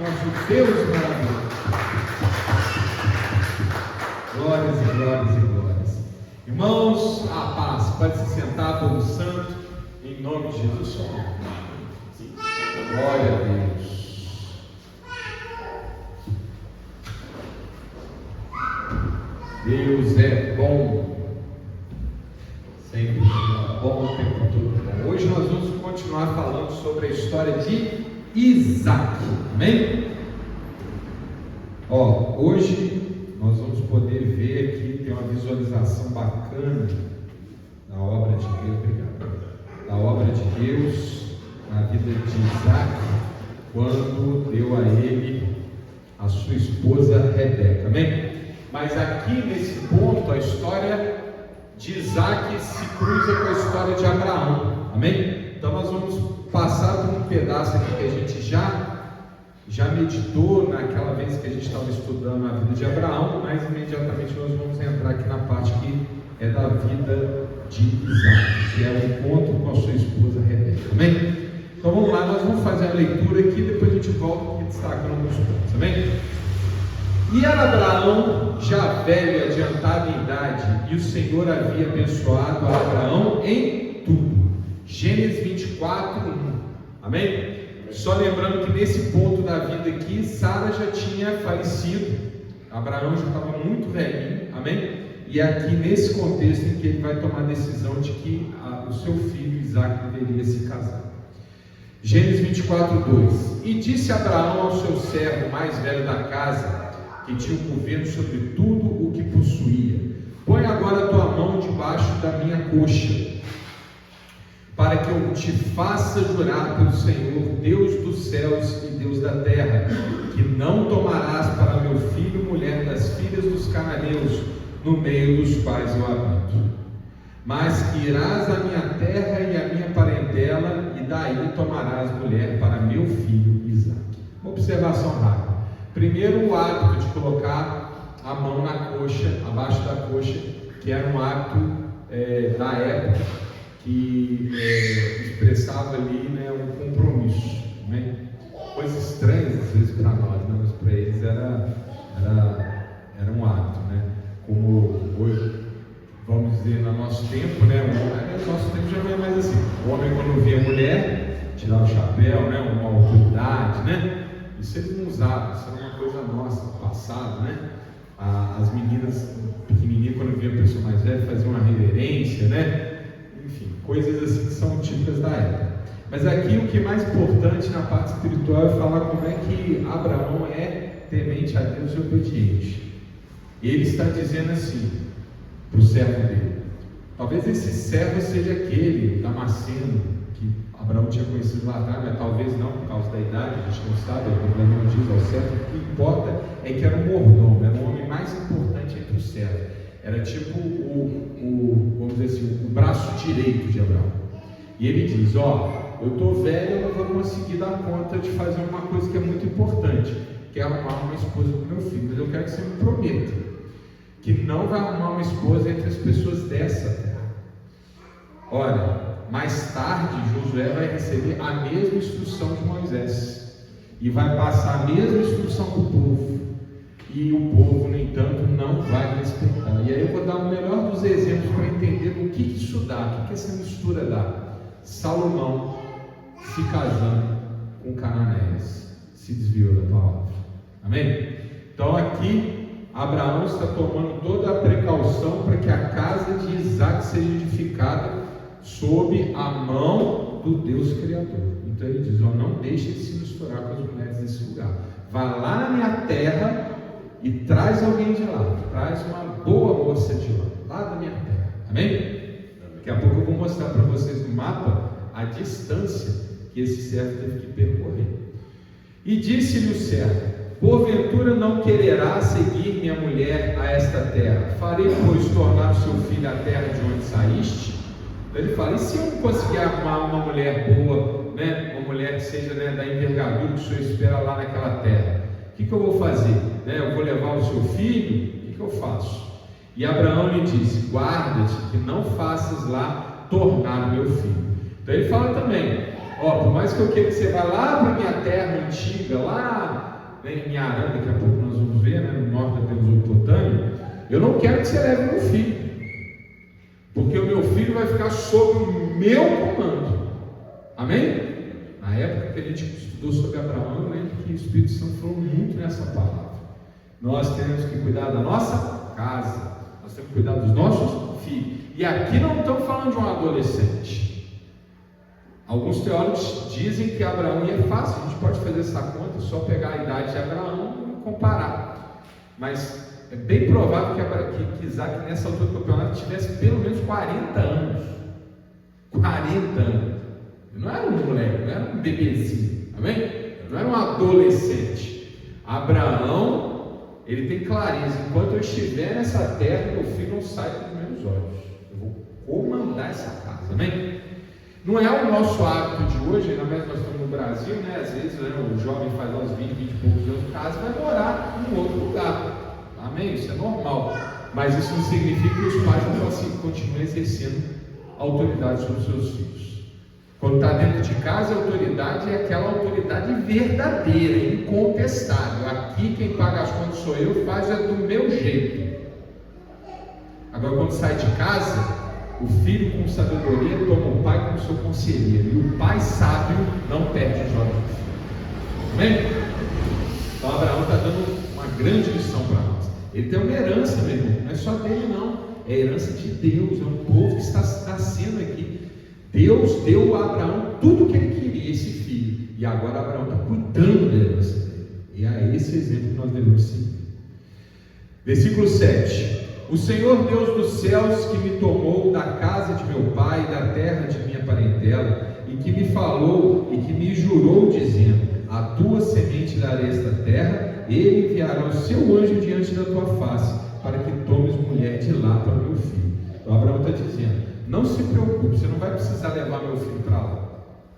nosso Deus maravilhoso. Glórias e glórias e glórias. Irmãos, a paz. Pode se sentar, povo santo, em nome de Jesus. Glória a Deus. Deus é bom. Sempre bom o tempo todo. Hoje nós vamos continuar falando sobre a história de Isaac. Amém? Hoje nós vamos poder ver aqui, tem uma visualização bacana da obra de Deus. Obrigado. Da obra de Deus na vida de Isaac, quando deu a ele a sua esposa Rebeca. Amém? Mas aqui nesse ponto a história de Isaac se cruza com a história de Abraão. Amém? Então nós vamos passar por um pedaço aqui que a gente já meditou naquela vez que a gente estava estudando a vida de Abraão, mas imediatamente nós vamos entrar aqui na parte que é da vida de Isaac, que é o encontro com a sua esposa Rebeca. Amém? Então vamos lá, nós vamos fazer a leitura aqui, depois a gente volta aqui destacando alguns pontos. Amém? E era Abraão já velho e adiantado em idade, e o Senhor havia abençoado a Abraão em tudo. Gênesis 24, 1. Amém? Só lembrando que nesse ponto da vida aqui, Sara já tinha falecido, Abraão já estava muito velhinho. Amém? E aqui nesse contexto em que ele vai tomar a decisão de que o seu filho Isaac deveria se casar. Gênesis 24, 2. E disse Abraão ao seu servo mais velho da casa, que tinha o governo sobre tudo o que possuía: põe agora a tua mão debaixo da minha coxa, para que eu te faça jurar pelo Senhor, Deus dos céus e Deus da terra, que não tomarás para meu filho mulher das filhas dos cananeus, no meio dos quais eu habito, mas que irás à minha terra e à minha parentela, e daí tomarás mulher para meu filho Isaac. Uma observação rápida. Primeiro, o hábito de colocar a mão na coxa, abaixo da coxa, que era um hábito da época, que expressava ali, né, um compromisso, né? Coisa estranha às vezes para nós, né? Mas para eles era um hábito, né? Como hoje, vamos dizer, no nosso tempo, né? No nosso tempo já não é mais assim. O homem, quando via a mulher, tirava o chapéu, né? Uma autoridade, né? Isso eles não usavam, isso era uma coisa nossa, passada, né? As meninas pequenininhas, quando via a pessoa mais velha, faziam uma reverência, né? Enfim, coisas assim que são típicas da época. Mas aqui o que é mais importante na parte espiritual é falar como é que Abraão é temente a Deus e obediente. Ele está dizendo assim para o servo dele. Talvez esse servo seja aquele Damasceno que Abraão tinha conhecido lá atrás, mas talvez não, por causa da idade, a gente não sabe, a Bíblia não diz ao certo. O que importa é que era um mordomo, era o homem mais importante entre os servos. Era tipo vamos dizer assim, o braço direito de Abraão. E ele diz: eu estou velho, eu não vou conseguir dar conta de fazer uma coisa que é muito importante, que é arrumar uma esposa para o meu filho, mas eu quero que você me prometa que não vai arrumar uma esposa entre as pessoas dessa terra. Olha, mais tarde Josué vai receber a mesma instrução de Moisés e vai passar a mesma instrução para o povo, e o povo, no entanto, não vai respeitar. E aí eu vou dar o melhor dos exemplos para entender o que isso dá, o que essa mistura dá. Salomão se casando com Cananéias, se desviou da palavra. Amém? Então aqui Abraão está tomando toda a precaução para que a casa de Isaac seja edificada sob a mão do Deus Criador. Então ele diz: não deixe de se misturar com as mulheres desse lugar. Vá lá na minha terra e traz alguém de lá, traz uma boa moça de lá da minha terra. Amém? Daqui a pouco eu vou mostrar para vocês no mapa a distância que esse servo teve que percorrer. E disse-lhe o servo: porventura não quererá seguir minha mulher a esta terra? Farei, pois, tornar o seu filho a terra de onde saíste? Ele fala: e se eu não conseguir arrumar uma mulher boa, né? Uma mulher que seja, né, da envergadura que o Senhor espera lá naquela terra? O que eu vou fazer? Eu vou levar o seu filho? O que eu faço? E Abraão lhe disse: guarda-te que não faças lá tornar o meu filho. Então ele fala também: por mais que eu queira que você vá lá para a minha terra antiga, lá em Arã, daqui a pouco nós vamos ver, né, no norte da Mesopotâmia, eu não quero que você leve meu filho, porque o meu filho vai ficar sob o meu comando. Amém? Na época que a gente estudou sobre Abraão, eu lembro que o Espírito Santo falou muito nessa palavra. Nós temos que cuidar da nossa casa, nós temos que cuidar dos nossos filhos. E aqui não estamos falando de um adolescente. Alguns teólogos dizem que Abraão ia fácil, a gente pode fazer essa conta, só pegar a idade de Abraão e comparar. Mas é bem provável que Isaac, nessa altura do campeonato, tivesse pelo menos 40 anos. 40 anos. Não era um moleque, não era um bebezinho, amém? Não era um adolescente. Abraão, ele tem clareza: enquanto eu estiver nessa terra, meu filho não sai dos meus olhos. Eu vou comandar essa casa, amém? Não é o nosso hábito de hoje, ainda mais nós estamos no Brasil, né? Às vezes, né, o jovem faz uns 20 e poucos anos de casa e vai morar em outro lugar, amém? Isso é normal, mas isso não significa que os pais não assim, continuem exercendo autoridade sobre os seus filhos. Quando está dentro de casa, a autoridade é aquela autoridade verdadeira, incontestável. Aqui quem paga as contas sou eu, faz é do meu jeito. Agora, quando sai de casa, o filho com sabedoria toma o pai como seu conselheiro, e o pai sábio não perde o jovem filho. Amém? Então Abraão está dando uma grande lição para nós. Ele tem uma herança, meu irmão, não é só dele não, é a herança de Deus, é um povo que está nascendo aqui. Deus deu a Abraão tudo o que ele queria, esse filho, e agora Abraão está cuidando da herança dele, e é esse exemplo que nós devemos seguir. Versículo 7: O Senhor Deus dos céus, que me tomou da casa de meu pai, da terra de minha parentela, e que me falou e que me jurou, dizendo: a tua semente darei esta terra, ele enviará o seu anjo diante da tua face, para que tomes mulher de lá para o meu filho. Então Abraão está dizendo: não se preocupe, você não vai precisar levar meu filho para lá.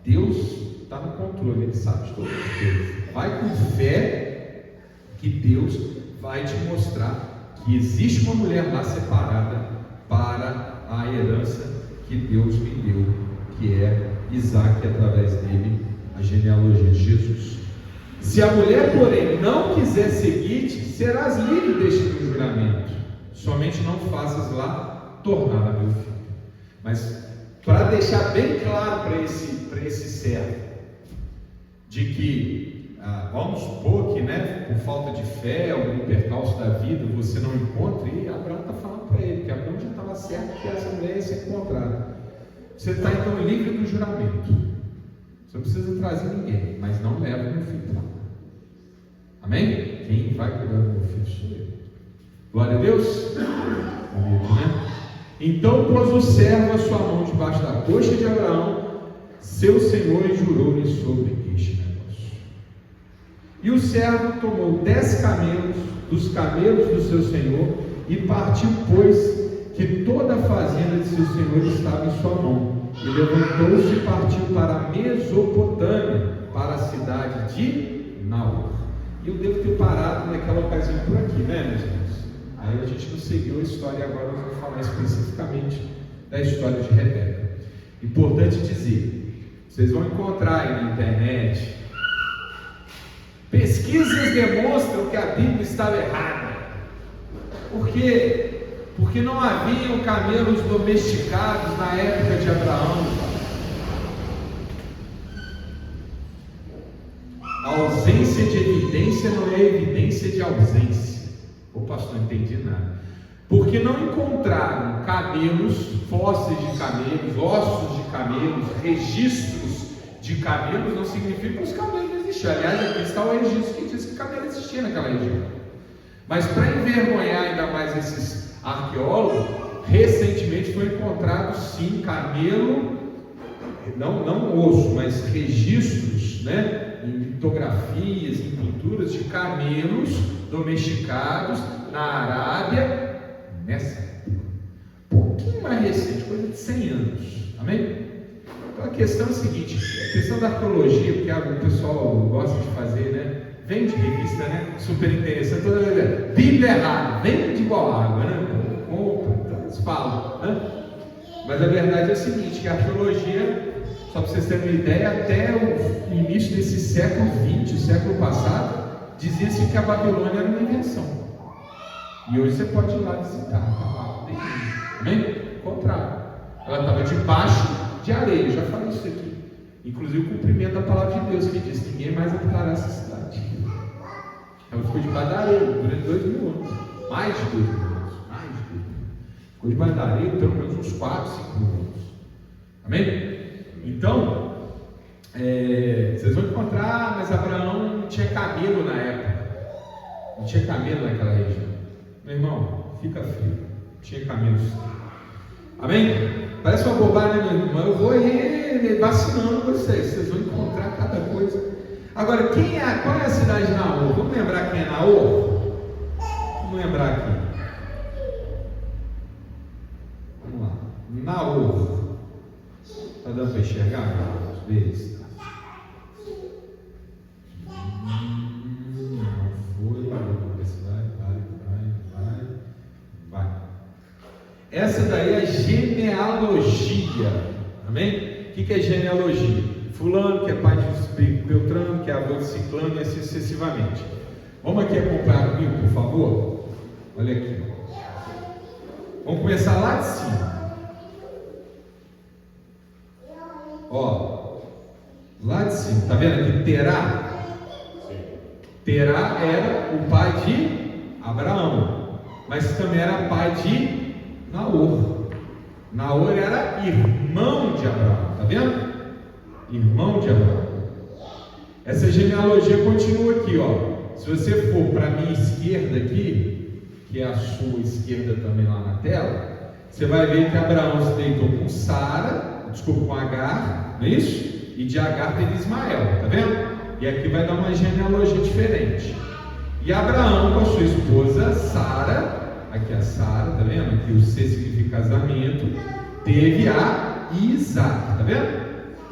Deus está no controle, Ele sabe de todas as coisas. Vai com fé que Deus vai te mostrar que existe uma mulher lá separada para a herança que Deus me deu, que é Isaac, através dele, a genealogia de Jesus. Se a mulher, porém, não quiser seguir-te, serás livre deste juramento. Somente não faças lá tornar a meu filho. Mas para deixar bem claro para esse servo, de que, vamos supor que, né, por falta de fé, algum percalço da vida, você não encontra, e Abraão está falando para ele, que Abraão já estava certo que essa mulher ia ser encontrada. Você está então livre do juramento, você não precisa trazer ninguém, mas não leva meu filho para lá. Amém? Quem vai cuidar do meu filho sou eu. Glória a Deus. Amigo, né? Então pôs o servo a sua mão debaixo da coxa de Abraão, seu senhor, e jurou-lhe sobre este negócio. E o servo tomou 10 camelos dos camelos do seu senhor e partiu, pois que toda a fazenda de seu senhor estava em sua mão. E levantou-se e partiu para a Mesopotâmia, para a cidade de Naor. E eu devo ter parado naquela ocasião por aqui, né, meus irmãos? Aí a gente não seguiu a história, agora nós vamos falar especificamente da história de Rebeca. Importante dizer, vocês vão encontrar aí na internet, pesquisas demonstram que a Bíblia estava errada. Por quê? Porque não haviam camelos domesticados na época de Abraão. A ausência de evidência não é evidência de ausência. O pastor não entendi nada. Porque não encontraram camelos, fósseis de camelos, ossos de camelos, registros de camelos, não significa que os camelos não existiam. Aliás, aqui está o registro que diz que camelo existia naquela região. Mas para envergonhar ainda mais esses arqueólogos, recentemente foi encontrado sim camelo, não osso, mas registros, né, em litografias, em pinturas de camelos domesticados na Arábia, nessa época, um pouquinho mais recente, coisa de 100 anos, amém? Então a questão é a seguinte, a questão da arqueologia, porque o pessoal gosta de fazer, né, vende revista, né, super interessante, toda vez, Bíblia errada, vende igual água, né, compra, então eles falam, né? Mas a verdade é a seguinte, que a arqueologia, só para vocês terem uma ideia, até o início desse século XX, o século passado, dizia-se que a Babilônia era uma invenção. E hoje você pode ir lá visitar, está lá, tem amém? Ao contrário, ela estava debaixo de areia, eu já falei isso aqui. Inclusive o cumprimento da palavra de Deus, que diz: ninguém mais habitará essa cidade. Ela ficou debaixo da areia durante 2000 anos, mais de 2000 anos, ficou debaixo da areia pelo menos uns 4, 5 anos. Amém? Então, vocês vão encontrar, mas Abraão não tinha camelo na época, não tinha camelo naquela região. Meu irmão, fica frio, não tinha camelo. Amém? Parece uma bobagem, né, meu irmão? Eu vou aí vacinando vocês vão encontrar cada coisa. Agora, qual é a cidade de Naor? Vamos lembrar quem é Naor? Vamos lembrar aqui. Vamos lá. Naor. Está dando para enxergar? Às vezes. Essa daí é a genealogia. Amém? O que é genealogia? Fulano, que é pai de Beltrano, que é avô de Ciclano, e assim sucessivamente. Vamos aqui acompanhar comigo, por favor? Olha aqui. Vamos começar lá de cima. Ó, lá de cima. Está vendo aqui? Terá? Terá era o pai de Abraão, mas também era pai de Naor. Naor era irmão de Abraão, está vendo? Irmão de Abraão. Essa genealogia continua aqui, ó. Se você for para a minha esquerda aqui, que é a sua esquerda também lá na tela, você vai ver que Abraão se deitou com com Agar, não é isso? E de Agar teve Ismael, está vendo? E aqui vai dar uma genealogia diferente. E Abraão com a sua esposa Sara, aqui a Sara, está vendo? Aqui o C significa casamento, teve a Isaac, está vendo?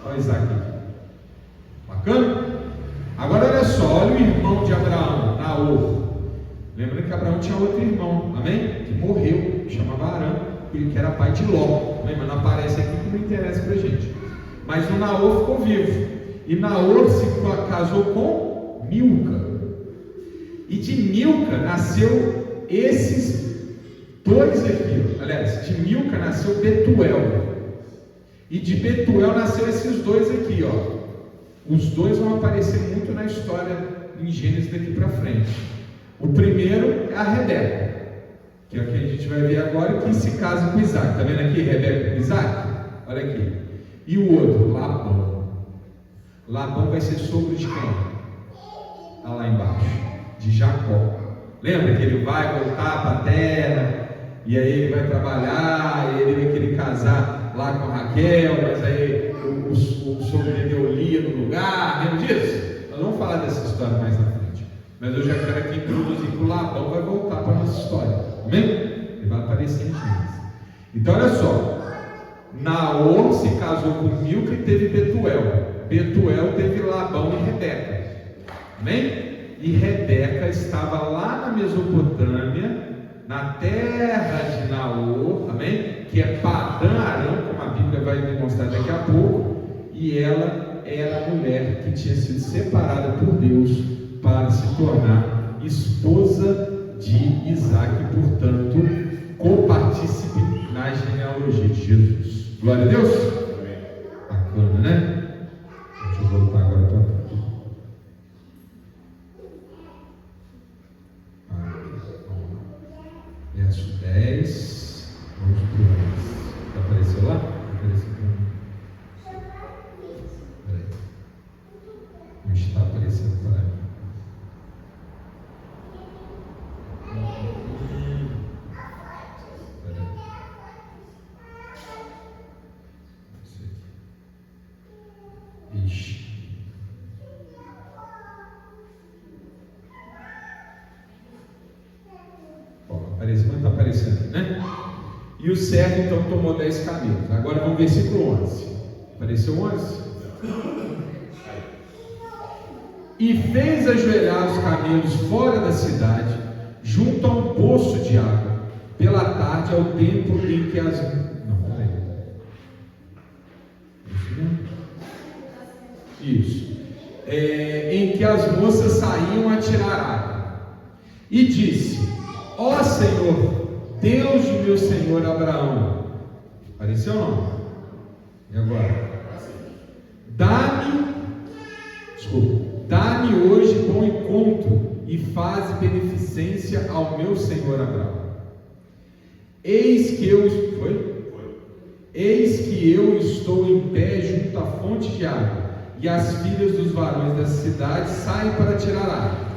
Olha Isaac aqui. Bacana? Agora olha só, olha o irmão de Abraão, Naor. Lembrando que Abraão tinha outro irmão, amém? Que morreu, chamava Arã, que era pai de Ló, amém? Mas não aparece aqui que não interessa para a gente. Mas o Naor ficou vivo. E Naor se casou com Milca. E de Milca nasceu esses dois aqui. Aliás, de Milca nasceu Betuel. E de Betuel nasceu esses dois aqui, ó. Os dois vão aparecer muito na história em Gênesis daqui para frente. O primeiro é a Rebeca, que é o que a gente vai ver agora, que se casa com Isaac. Está vendo aqui Rebeca com Isaac? Olha aqui. E o outro, Labão. Labão vai ser sogro de quem? Está lá embaixo. De Jacó. Lembra que ele vai voltar para a terra, e aí ele vai trabalhar, e ele vai querer casar lá com a Raquel, mas aí o sogro dele deu Lia no lugar. Lembra disso? Nós vamos falar dessa história mais na frente. Mas eu já quero aqui introduzir que o Labão vai voltar para a nossa história. Amém? Ele vai aparecer em Gênesis. Então olha só. Naor se casou com Milca e teve Betuel. Betuel teve Labão e Rebeca. Amém? E Rebeca estava lá na Mesopotâmia, na terra de Naor, amém? Que é Padã Arã, como a Bíblia vai demonstrar daqui a pouco. E ela era a mulher que tinha sido separada por Deus para se tornar esposa de Isaac, portanto, copartícipe na genealogia de Jesus. Glória a Deus? Bacana, né? Deixa eu voltar agora para cá. Verso 10. Vamos para o 11. Apareceu lá? Apareceu para mim. Peraí. Não está aparecendo para mim. Ixi. Apareceu, mas está aparecendo, né? E o servo então tomou 10 camelos. Agora vamos ao versículo 11. Apareceu 11? E fez ajoelhar os camelos fora da cidade, junto a um poço de água, pela tarde, ao tempo em que as... Não, peraí. Isso. em que as moças saíam a tirar água. E disse: ó Senhor, Deus de meu senhor Abraão. Apareceu ou não? E agora? Dá-me hoje bom encontro e faze beneficência ao meu senhor Abraão. Eis que eu estou em pé junto à fonte de água, e as filhas dos varões da cidade saem para tirar água.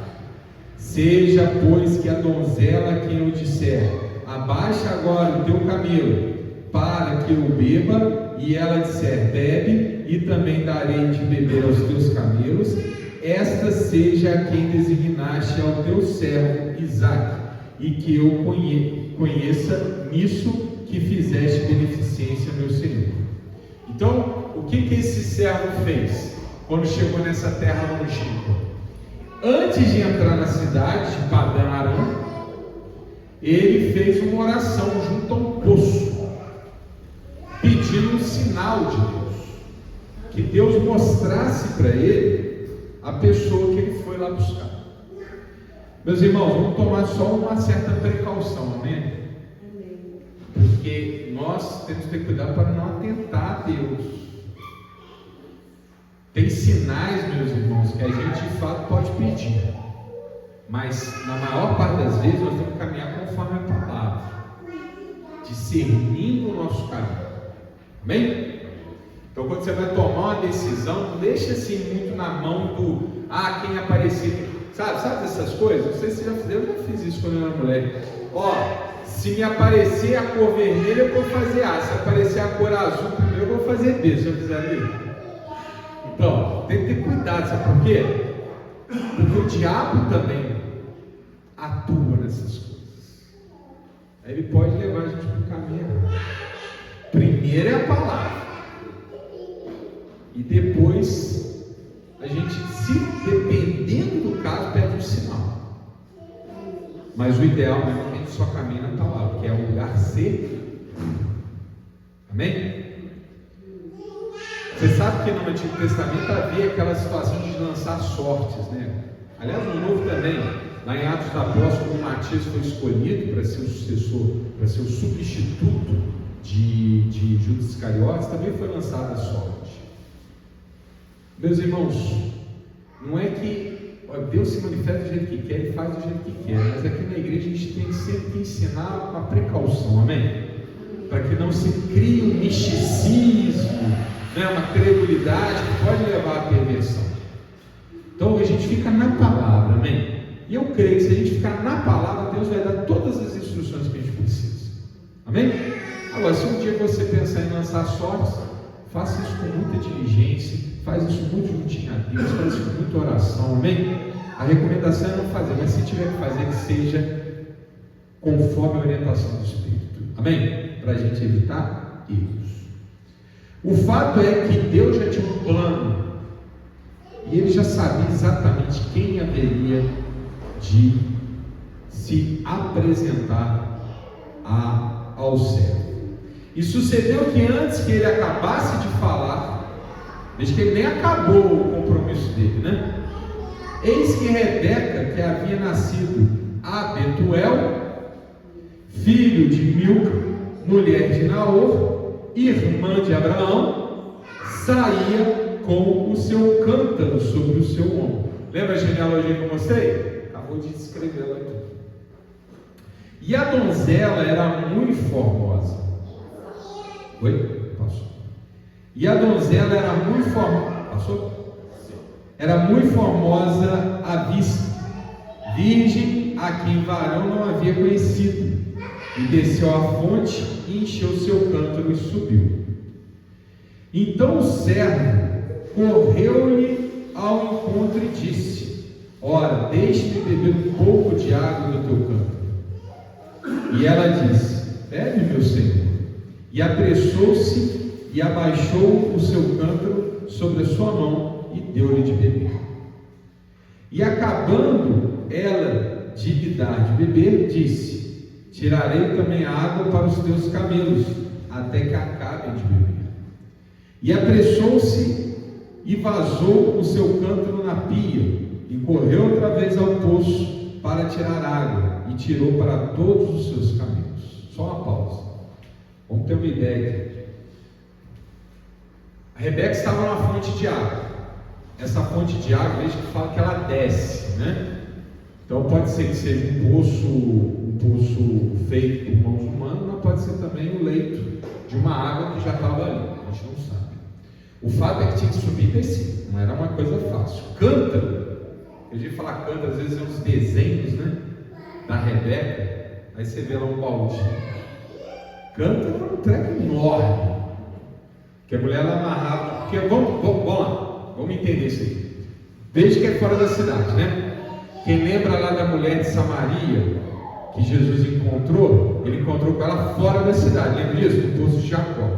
Seja, pois, que a donzela a quem eu disser: abaixa agora o teu camelo, para que eu beba, e ela disser: bebe, e também darei de beber aos teus camelos, esta seja a quem designaste ao teu servo Isaque, e que eu conheça nisso que fizeste beneficência, meu Senhor. Então, o que esse servo fez quando chegou nessa terra longínqua? Antes de entrar na cidade de Padã Aram, ele fez uma oração junto a um poço, pedindo um sinal de Deus, que Deus mostrasse para ele a pessoa que ele foi lá buscar. Meus irmãos, vamos tomar só uma certa precaução, amém? Porque nós temos que ter cuidado para não atentar a Deus. Tem sinais, meus irmãos, que a gente de fato pode pedir, mas na maior parte das vezes nós temos que caminhar conforme a palavra, discernindo o nosso caminho, amém? Então, quando você vai tomar uma decisão, não deixa assim muito na mão do quem aparecer, sabe essas coisas? Não sei se você já fizeram, eu já fiz isso quando eu era mulher. Se me aparecer a cor vermelha, eu vou fazer A, se aparecer a cor azul primeiro, eu vou fazer B. Já fizeram isso? Então, tem que ter cuidado, sabe por quê? Porque o diabo também atua nessas coisas. Aí ele pode levar a gente para o caminho. Primeiro é a palavra, e depois a gente, se dependendo do caso, pede um sinal. Mas o ideal mesmo é que a gente só caminha na palavra, que é o lugar seguro. Amém? Você sabe que no Antigo Testamento havia aquela situação de lançar sortes, né? Aliás, no Novo também, lá em Atos dos Apóstolos, quando Matias foi escolhido para ser o sucessor, para ser o substituto de Judas Iscariotes, também foi lançada a sorte. Meus irmãos, não é que Deus se manifesta do jeito que quer e faz do jeito que quer, mas aqui na igreja a gente tem sempre que ensinar com a precaução, amém? Para que não se crie um misticismo, uma credulidade que pode levar à perversão. Então a gente fica na palavra, amém? E eu creio que se a gente ficar na palavra, Deus vai dar todas as instruções que a gente precisa, amém? Agora, se um dia você pensar em lançar sortes, faça isso com muita diligência, faz isso muito juntinho a Deus, faz isso com muita oração, amém? A recomendação é não fazer, mas se tiver que fazer, que seja conforme a orientação do Espírito, amém? Para a gente evitar erros. O fato é que Deus já tinha um plano, e Ele já sabia exatamente quem haveria de se apresentar ao servo. E sucedeu que antes que ele acabasse de falar, veja que ele nem acabou o compromisso dele, né? Eis que Rebeca, que havia nascido a Betuel, filho de Milca, mulher de Naor, irmã de Abraão, saía com o seu cântaro sobre o seu ombro. Lembra a genealogia que eu mostrei? Acabou de descrever ela aqui. E a donzela era muito formosa. Oi? Passou. E a donzela era muito formosa. Passou? Era muito formosa à vista, virgem a quem varão não havia conhecido. E desceu à fonte e encheu seu cântaro e subiu. Então o servo correu-lhe ao encontro e disse: ora, deixe-me beber um pouco de água do teu cântaro. E ela disse: bebe, meu senhor. E apressou-se e abaixou o seu cântaro sobre a sua mão e deu-lhe de beber. E acabando ela de lhe dar de beber, disse: tirarei também a água para os teus camelos, até que acabem de beber. E apressou-se e vazou o seu cântaro na pia, e correu outra vez ao poço para tirar água, e tirou para todos os seus caminhos. Só uma pausa. Vamos ter uma ideia aqui. A Rebeca estava numa fonte de água. Essa fonte de água, veja que fala que ela desce, né? Então pode ser que seja um poço feito por mãos humanas, mas pode ser também o leito de uma água que já estava ali. A gente não sabe. O fato é que tinha que subir e descer. Não era uma coisa fácil. Cântaro, a gente fala cântaro, às vezes é uns desenhos, né? Da Rebeca. Aí você vê lá um balde. Cântaro é um treco enorme. Que a mulher ela amarrava. Porque, vamos lá, vamos entender isso aí. Desde que é fora da cidade, né? Quem lembra lá da mulher de Samaria, que Jesus encontrou, ele encontrou com ela fora da cidade. Lembra disso? No poço de Jacó.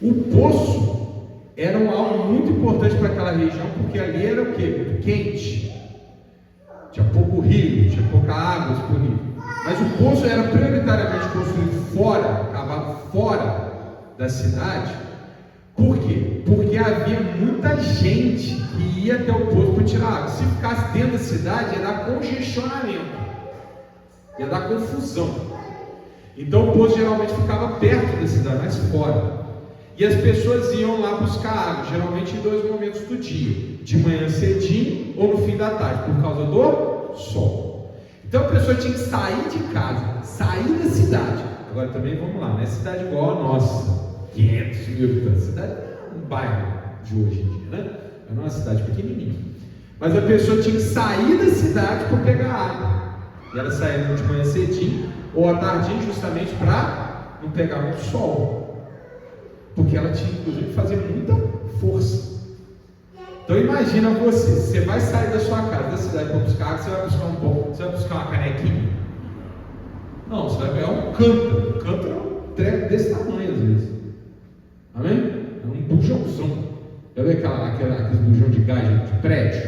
O poço era algo muito importante para aquela região, porque ali era o quê? Muito quente. Tinha pouco rio, tinha pouca água disponível. Mas o poço era prioritariamente construído fora, cavado fora da cidade. Por quê? Porque havia muita gente que ia até o poço para tirar água. Se ficasse dentro da cidade, ia dar congestionamento, ia dar confusão. Então o poço geralmente ficava perto da cidade, mas fora. E as pessoas iam lá buscar água, geralmente em 2 momentos do dia: de manhã cedinho ou no fim da tarde, por causa do sol. Então a pessoa tinha que sair de casa, sair da cidade. Agora também vamos lá, não é cidade igual a nossa, 500 mil habitantes, cidade, um bairro de hoje em dia, né? É uma cidade pequenininha. Mas a pessoa tinha que sair da cidade para pegar água. E ela saía de manhã cedinho ou à tardinha, justamente para não pegar muito sol. Porque ela tinha, inclusive, que fazer muita força. Então imagina você vai sair da sua casa, da cidade para buscar água, você vai buscar um pão, você vai buscar uma canequinha? Não, você vai pegar um cântaro. Um cântaro é um treco desse tamanho às vezes. Amém? É um bujãozão. Já viu aqueles bujão de gás de prédio?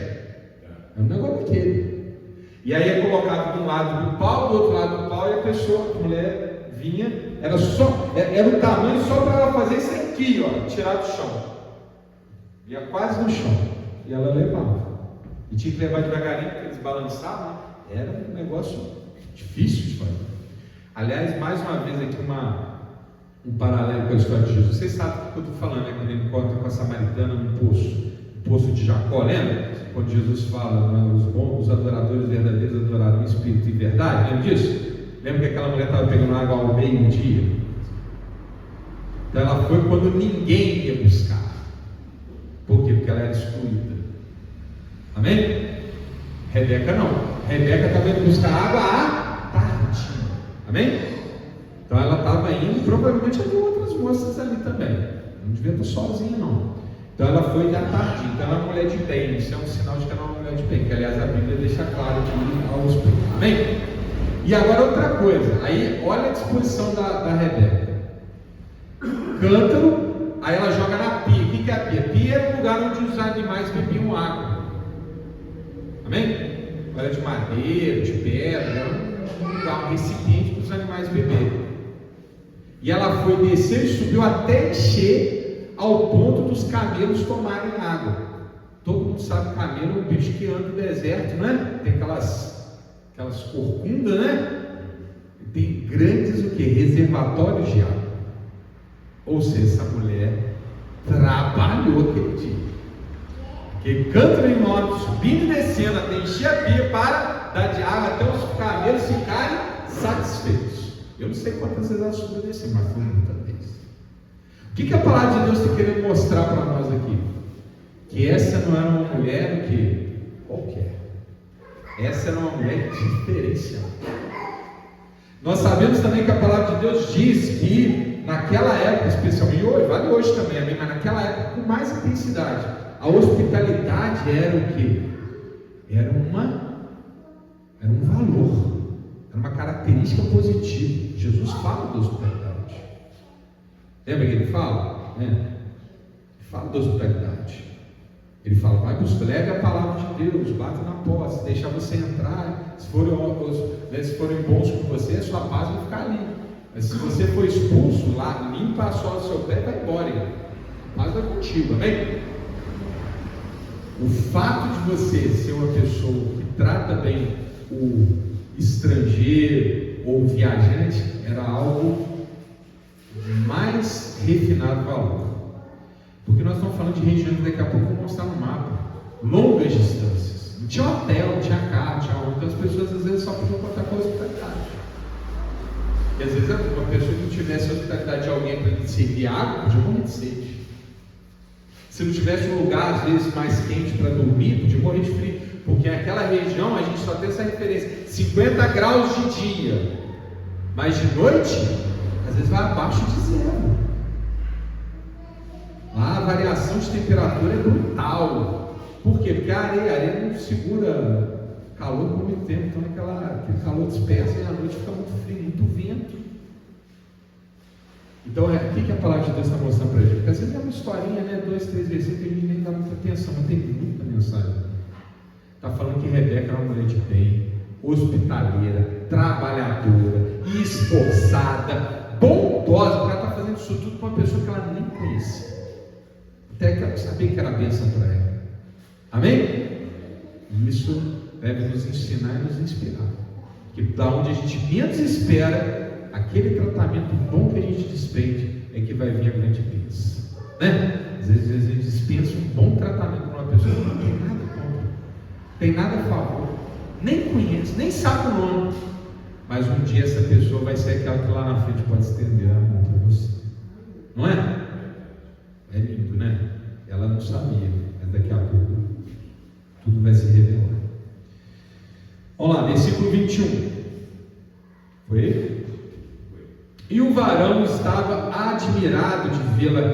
É um negócio daquele. E aí é colocado de um lado do pau, do outro lado do pau, e a pessoa, a mulher vinha, era o tamanho só para ela fazer isso aqui, ó, tirar do chão. Ia quase no chão. E ela levava. E tinha que levar devagarinho, porque eles balançavam, né? Era um negócio difícil de fazer. Aliás, mais uma vez aqui um paralelo com a história de Jesus. Vocês sabem o que eu estou falando, né? Quando ele encontra com a samaritana no poço de Jacó, lembra? Quando Jesus fala, né? Os adoradores verdadeiros adorarão em espírito e verdade, lembra disso? Lembra que aquela mulher estava pegando água ao meio-dia? Então ela foi quando ninguém ia buscar. Por quê? Porque ela era excluída. Amém? Rebeca não. Rebeca estava indo buscar água à tarde. Amém? Então ela estava indo, provavelmente havia outras moças ali também. Não devia estar sozinha não. Então ela foi à tarde. Então ela é uma mulher de bem. Isso é um sinal de que ela é uma mulher de bem. Que aliás a Bíblia deixa claro aqui aos poucos. Amém? E agora outra coisa. Aí olha a disposição da Rebeca. Cântaro. Aí ela joga na pia. O que é a pia? Pia era o lugar onde os animais bebiam água. Amém? Era de madeira, de pedra, era um lugar, um recipiente para os animais beberem. E ela foi descer e subiu até encher ao ponto dos camelos tomarem água. Todo mundo sabe que camelo é um bicho que anda no deserto, né? Tem aquelas corcundas, né? Tem grandes o quê? Reservatórios de água. Ou seja, essa mulher trabalhou aquele dia. Porque cântaro enorme, subindo e descendo até encher a pia para dar de água até os camelos ficarem satisfeitos. Eu não sei quantas vezes ela subiu e desceu, mas foi muitas vezes. O que a palavra de Deus está querendo mostrar para nós aqui? Que essa não era uma mulher que qualquer. Essa era uma mulher diferenciada. Nós sabemos também que a palavra de Deus diz que naquela época, especialmente hoje, vale hoje também, amém? Mas naquela época, com mais intensidade, a hospitalidade era o quê? Era um valor, era uma característica positiva. Jesus fala da hospitalidade. Lembra que ele fala? Ele fala da hospitalidade. Ele fala, vai buscar, leve a palavra de Deus, bata na porta, se deixar você entrar, se forem bons com você, a sua paz vai ficar ali. Mas se você for expulso lá, limpa a sola do seu pé e vai embora. A paz vai contigo, amém? O fato de você ser uma pessoa que trata bem o estrangeiro ou o viajante era algo de mais refinado valor. Porque nós estamos falando de regiões que daqui a pouco eu vou mostrar no mapa. Longas distâncias. Não tinha hotel, não tinha carro, não tinha onde. Então as pessoas às vezes só podiam contar com a hospitalidade. E às vezes uma pessoa que não tivesse a hospitalidade de alguém para lhe servir água, podia morrer de sede. Se não tivesse um lugar às vezes mais quente para dormir, podia morrer de frio. Porque naquela região a gente só tem essa referência: 50 graus de dia, mas de noite, às vezes vai abaixo de zero. Lá a variação de temperatura é brutal. Por quê? Porque a areia não segura calor por muito tempo. Então aquele calor dispersa e à noite fica muito frio, muito vento. Então o que a palavra de Deus está mostrando para a gente? Porque às vezes é uma historinha, né? 2, 3 versículos que a gente nem dá muita atenção, mas tem muita mensagem. Está falando que Rebeca era uma mulher de bem, hospitaleira, trabalhadora, esforçada, bondosa. Ela está fazendo isso tudo com uma pessoa que ela nem conhecia. Até que ela sabia que era bênção para ela. Amém? E isso deve nos ensinar e nos inspirar. Que da onde a gente menos espera, aquele tratamento bom que a gente despende é que vai vir a grande bênção. Né? Às vezes a gente dispensa um bom tratamento para uma pessoa que não tem nada contra, não tem nada a favor, nem conhece, nem sabe o nome. Mas um dia essa pessoa vai ser aquela que lá na frente pode estender a mão para você. Não é? É lindo, né? Ela não sabia, mas daqui a pouco tudo vai se revelar. Vamos lá, versículo 21. Foi ele? E o varão estava admirado de vê-la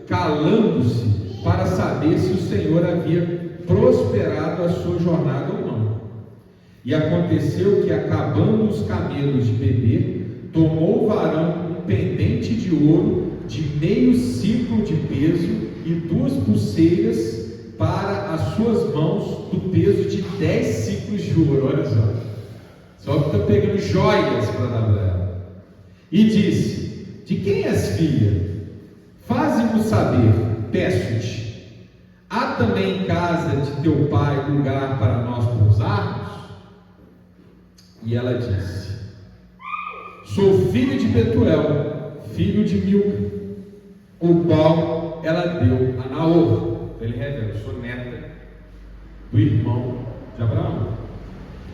calando-se para saber se o Senhor havia prosperado a sua jornada ou não. E aconteceu que, acabando os camelos de beber, tomou o varão um pendente de ouro de meio ciclo de peso e 2 pulseiras para as suas mãos do peso de 10 ciclos de ouro. Olha só que está pegando joias para dar para ela. E disse: de quem és filha? Faze-nos saber, peço-te. Há também em casa de teu pai lugar para nós pousarmos? E ela disse: sou filho de Betuel, filho de Milca, o qual ela deu a Naor. Ele revela: sou neta do irmão de Abraão.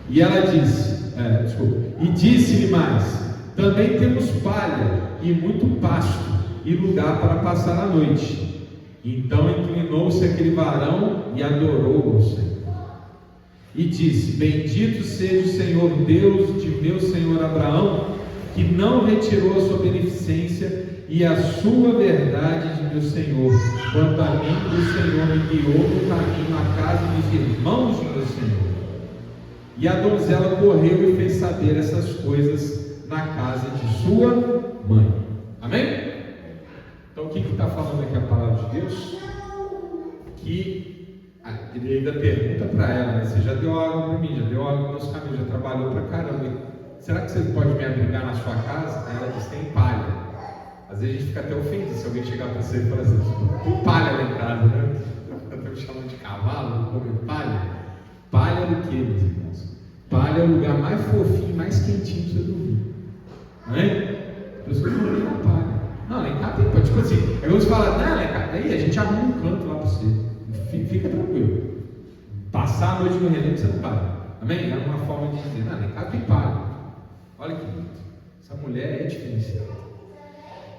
E ela disse, e disse-lhe mais: também temos palha e muito pasto e lugar para passar a noite. Então inclinou-se aquele varão e adorou ao Senhor. E disse: bendito seja o Senhor Deus de meu senhor Abraão, que não retirou a sua beneficência e a sua verdade de meu senhor. Quanto a mim, o Senhor me guiou no caminho à casa dos irmãos de meu senhor. E a donzela correu e fez saber essas coisas na casa de sua mãe. Amém? Então o que está falando aqui a palavra de Deus? Que ele ainda pergunta para ela, né? Você já deu água para mim, já deu água para meus caminhos, já trabalhou para caramba. Será que você pode me abrigar na sua casa? Aí ela diz: tem palha. Às vezes a gente fica até ofendido se alguém chegar para você e falar assim: tem palha lá em casa, né? Até me chamando de cavalo, comer palha. Palha é o que, meus irmãos? Palha é o lugar mais fofinho, mais quentinho para você dormir. Não é? Por isso que eu não dormi na palha. Não, lá em casa tem palha. Tipo assim, aí você fala: não, lá em casa, aí a gente arruma um canto lá para você. Fica tranquilo. Passar a noite no relento você não palha. Amém? É uma forma de dizer: não, lá em casa tem palha. Olha que lindo. Essa mulher é diferenciada.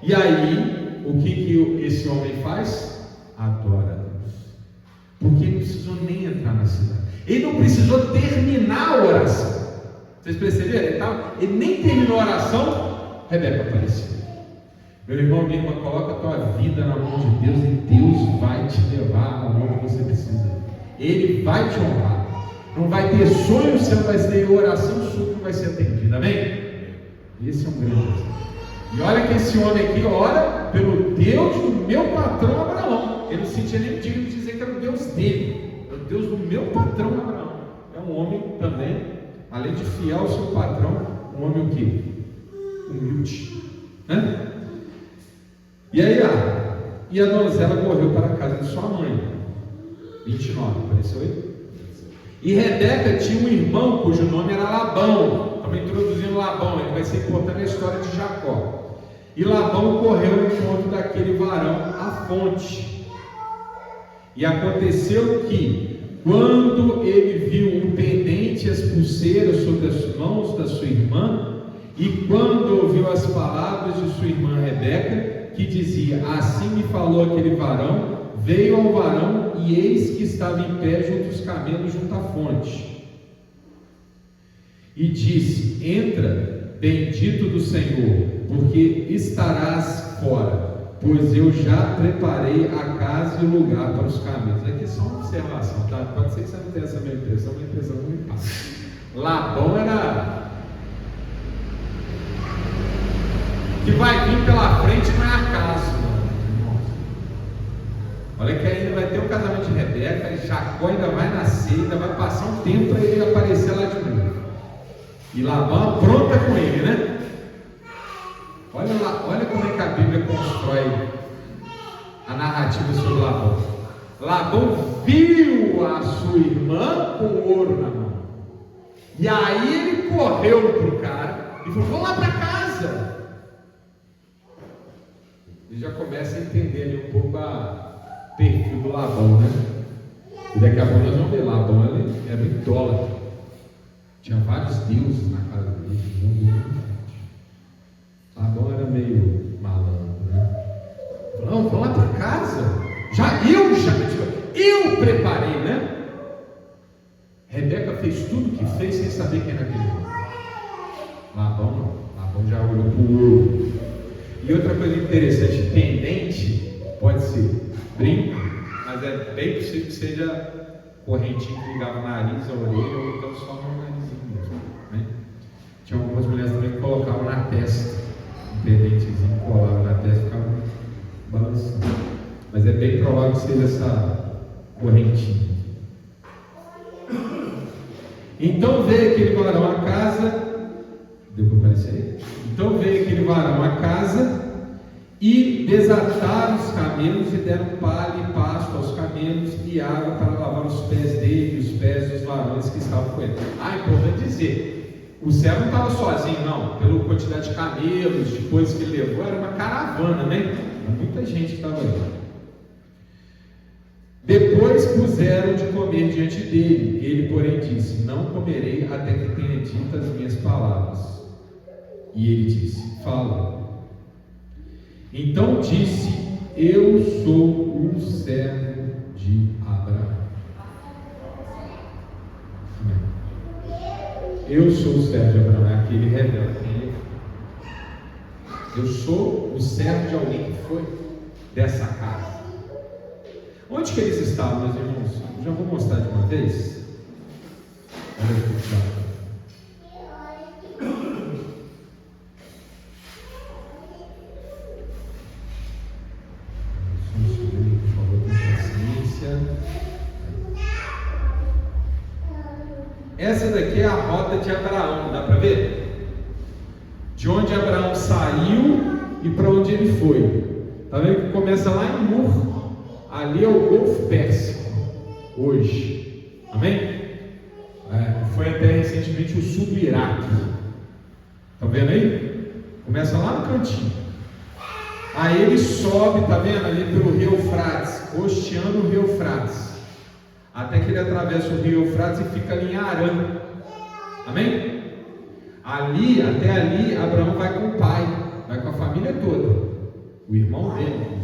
E aí, o que esse homem faz? Adora a Deus. Porque ele não precisou nem entrar na cidade. Ele não precisou terminar a oração. Vocês perceberam? Ele nem terminou a oração, Rebeca apareceu. Meu irmão, minha irmã, coloca a tua vida na mão de Deus e Deus vai te levar aonde você precisa. Ele vai te honrar. Não vai ter sonho seu, vai ter oração sua que vai ser atendida. Amém? Esse é um grande exemplo. E olha que esse homem aqui ora pelo Deus do meu patrão Abraão. Ele não sentia nem digno de dizer que era o Deus dele. É o Deus do meu patrão Abraão. É um homem também, além de fiel ao seu patrão, um homem o quê? Humilde. Né? E aí, a donzela correu para a casa de sua mãe. 29, apareceu aí? E Rebeca tinha um irmão cujo nome era Labão. Estamos introduzindo Labão, ele vai ser importante na história de Jacó. E Labão correu ao encontro daquele varão à fonte. E aconteceu que, quando ele viu o pendente e as pulseiras sobre as mãos da sua irmã, e quando ouviu as palavras de sua irmã Rebeca, que dizia: assim me falou aquele varão, veio ao varão, e eis que estava em pé junto aos camelos, junto à fonte. E disse: entra, bendito do Senhor, porque estarás fora, pois eu já preparei a casa e o lugar para os camelos. Aqui é só uma observação, tá? Pode ser que você não tenha essa mesma impressão, minha impressão não me passa. Labão era... que vai vir pela frente não é acaso, irmão. Olha que ainda vai ter o casamento de Rebeca, e Jacó ainda vai nascer, ainda vai passar um tempo para ele aparecer lá de novo. E Labão apronta com ele, né? Olha lá, olha como é que a Bíblia constrói a narrativa sobre Labão. Labão viu a sua irmã com ouro na mão. E aí ele correu para o cara e falou: vamos lá para casa. E já começa a entender ali um pouco o perfil do Labão, né? E daqui a pouco nós vamos ver. Labão era um idólatra. Tinha vários deuses na casa dele. Labão era meio malandro, né? Não, vamos lá para casa. Eu preparei, né? Rebeca fez tudo o que fez sem saber quem era aquele homem. Labão não. Labão já olhou para o ouro. E outra coisa interessante, pendente pode ser brinco, mas é bem possível que seja correntinho que ligava o nariz, a orelha, ou então só no narizinho mesmo, né? Tinha algumas mulheres também que colocavam na testa, um pendentezinho, colavam na testa e ficavam balançando. Mas é bem provável que seja essa correntinha. Então veio aquele varão à casa, deu para aparecer aí? Então veio aquele varão à casa e desataram os camelos e deram palha e pasto aos camelos e água para lavar os pés dele e os pés dos varões que estavam com ele. Importante dizer, o servo não estava sozinho não, pela quantidade de camelos, de coisas que ele levou, era uma caravana, né? Muita gente que estava ali. Depois puseram de comer diante dele. Ele, porém, disse: não comerei até que tenha dito as minhas palavras. E ele disse: fala. Então disse: eu sou o servo de Abraão. Eu sou o servo de Abraão. É aquele revela. Eu sou o servo de alguém que foi dessa casa. Onde que eles estavam, meus irmãos? Eu já vou mostrar de uma vez. Olha aqui, tá. Por favor, tenha paciência. Essa daqui é a rota de Abraão, dá para ver? De onde Abraão saiu e para onde ele foi. Está vendo que começa lá em Ur? Ali é o Golfo Pérsico, hoje, amém? Foi até recentemente o sul do Iraque. Estão vendo aí? Começa lá no cantinho. Aí ele sobe, está vendo? Ali pelo rio Eufrates, costeando o rio Eufrates, até que ele atravessa o rio Eufrates e fica ali em Arã, amém? Ali, até ali, Abraão vai com o pai, vai com a família toda, o irmão dele.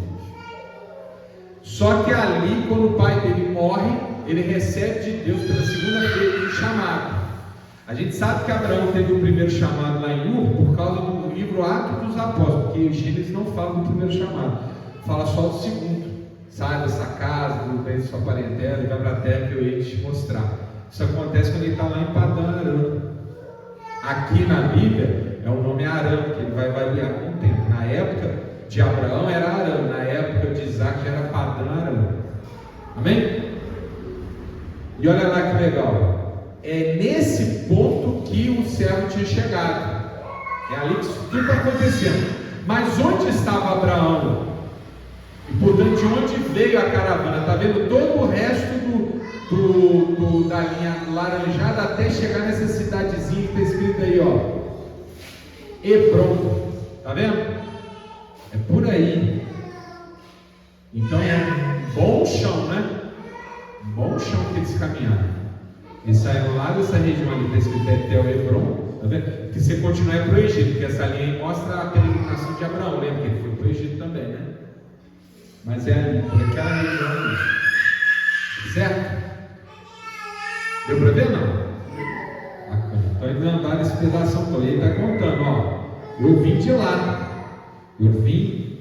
Só que ali, quando o pai dele morre, ele recebe de Deus pela segunda vez um chamado. A gente sabe que Abraão teve o primeiro chamado lá em Ur por causa do livro Atos dos Apóstolos, porque os Gênesis não falam do primeiro chamado, fala só do segundo. Sai dessa casa, do bem de sua parentela e vai para a terra que eu ia te mostrar. Isso acontece quando ele está lá em Padã Arã. Aqui na Bíblia é o nome Arã, que ele vai variar com o tempo. Na época de Abraão era Arã, na época de Isaac já era Padã Arã. Amém? E olha lá que legal, é nesse ponto que o servo tinha chegado, é ali que isso tudo está acontecendo. Mas onde estava Abraão E portanto, de onde veio a caravana? Está vendo todo o resto da linha laranjada até chegar nessa cidadezinha que está escrito aí, ó, Hebron. Está vendo? É por aí. Então é um bom chão, né? Um bom chão que eles caminharam. Eles saíram lá dessa região ali, está escrito Betel, Hebron. Tá vendo? Que você continuar para o Egito, porque essa linha aí mostra a peregrinação de Abraão. Lembra que ele foi para o Egito também, né? Mas é ali, por aquela região ali. Certo? Deu para ver, não? Bacana. Então eles andaram nesse pedaço todo. Ele está contando, ó. Eu vim de lá. Eu vim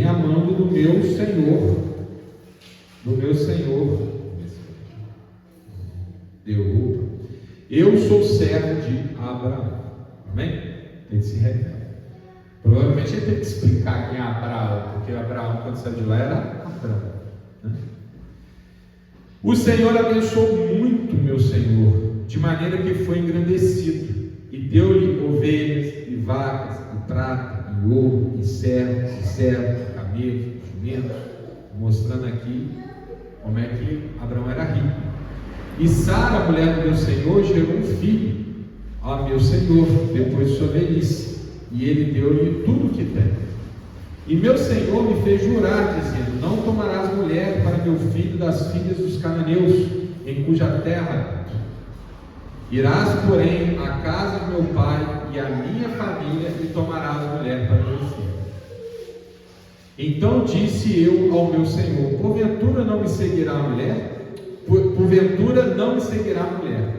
amando do meu Senhor. Eu sou servo de Abraão. Amém? Tem que se revelar. Provavelmente ele tem que explicar quem é Abraão, porque Abraão, quando saiu de lá, era Abraão, né? O Senhor abençoou muito meu Senhor, de maneira que foi engrandecido, e deu-lhe ovelhas, e vacas, e prata, e ouro, e servos, camelos, jumentos, mostrando aqui como é que Abraão era rico. E Sara, mulher do meu Senhor, gerou um filho a meu Senhor, depois de sua velhice, e ele deu-lhe tudo o que tem. E meu Senhor me fez jurar, dizendo: não tomarás mulher para meu filho das filhas dos cananeus, em cuja terra irás, porém, à casa de meu pai e à minha família, e tomarás mulher para meu filho. Então disse eu ao meu Senhor: porventura não me seguirá a mulher? Porventura não me seguirá a mulher.